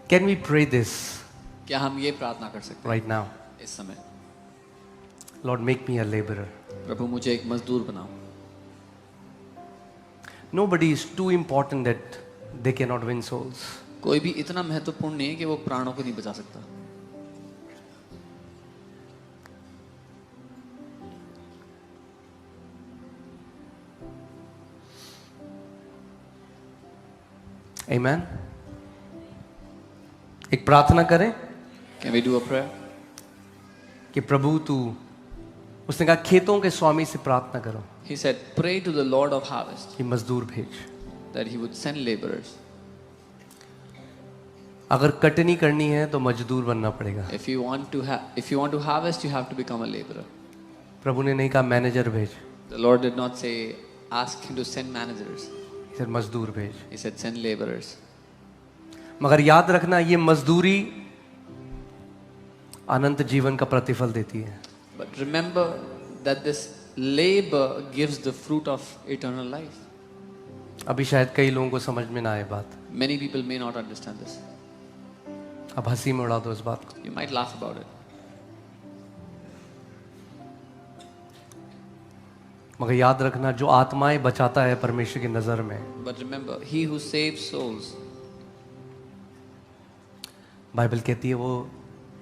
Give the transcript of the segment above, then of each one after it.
Can we pray this क्या हम ये प्रार्थना कर सकते right now? हैं इस समय? Lord, make me a laborer. प्रभु मुझे एक मजदूर बनाओ। Nobody is too important that they cannot win souls. कोई भी इतना महत्वपूर्ण नहीं है कि वो प्राणों को नहीं बचा सकता। Amen. एक प्रार्थना करें Can we do a prayer? कि प्रभु तू, उसने कहा खेतों के स्वामी से प्रार्थना करो He said, pray to the Lord of harvest कि मजदूर भेज। that he would send laborers. अगर कटनी करनी है तो मजदूर बनना पड़ेगा। If you want to harvest, you have to become a laborer. प्रभु ने नहीं कहा मैनेजर भेज, The Lord did not say ask him to send managers. सिर्फ मजदूर भेज। He said send laborers. मगर याद रखना ये मजदूरी अनंत जीवन का प्रतिफल देती है। But remember that this labor gives the fruit of eternal life. अभी शायद कई लोगों को समझ में ना आए बात, Many people may not understand this. अब हंसी में उड़ा दो इस बात को। You might laugh about it. मगर याद रखना जो आत्माएं बचाता है परमेश्वर की नजर में, But remember, he who saves souls, Bible कहती है वो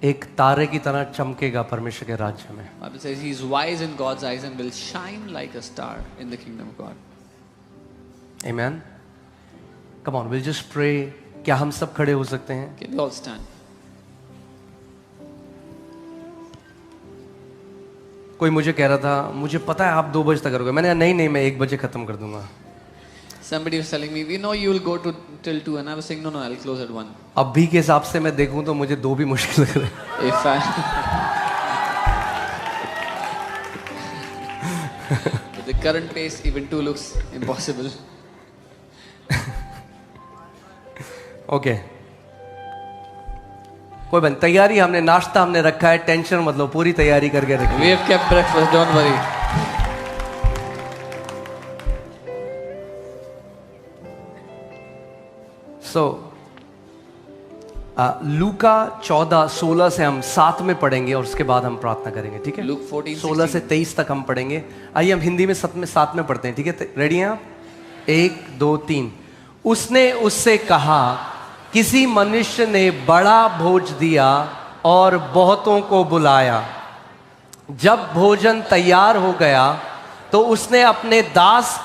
एक तारे की तरह चमकेगा परमेश्वर के राज्य में। Bible says he is wise in God's eyes and will shine like a star in the kingdom of God. Amen. Come on, we'll just pray. क्या हम सब खड़े हो सकते हैं? Can we all stand? कोई मुझे कह रहा था मुझे पता है आप 2 बजे तक करोगे, मैंने कहा नहीं नहीं मैं 1 बजे खत्म कर दूंगा। Somebody was telling me, we know you will go till 2, and I was saying, no, I'll close at 1. अभी के हिसाब से मैं देखूं तो मुझे 2 भी मुश्किल लग रहा है। If I, with the current pace, even 2 looks impossible. Okay कोई बन तैयारी, हमने नाश्ता हमने रखा है, टेंशन मत लो, पूरी तैयारी करके रखी। We have kept breakfast, don't worry. सो लूका 14:16 से हम साथ में पढ़ेंगे और उसके बाद हम प्रार्थना करेंगे, ठीक है? Luke 14, 16 से 23 तक हम पढ़ेंगे। आइए हम हिंदी में साथ में पढ़ते हैं, ठीक है? रेडी हैं आप? 1 2 3। उसने उससे कहा किसी मनुष्य ने बड़ा भोज दिया और बहुतों को बुलाया। जब भोजन तैयार हो गया तो उसने अपने दास के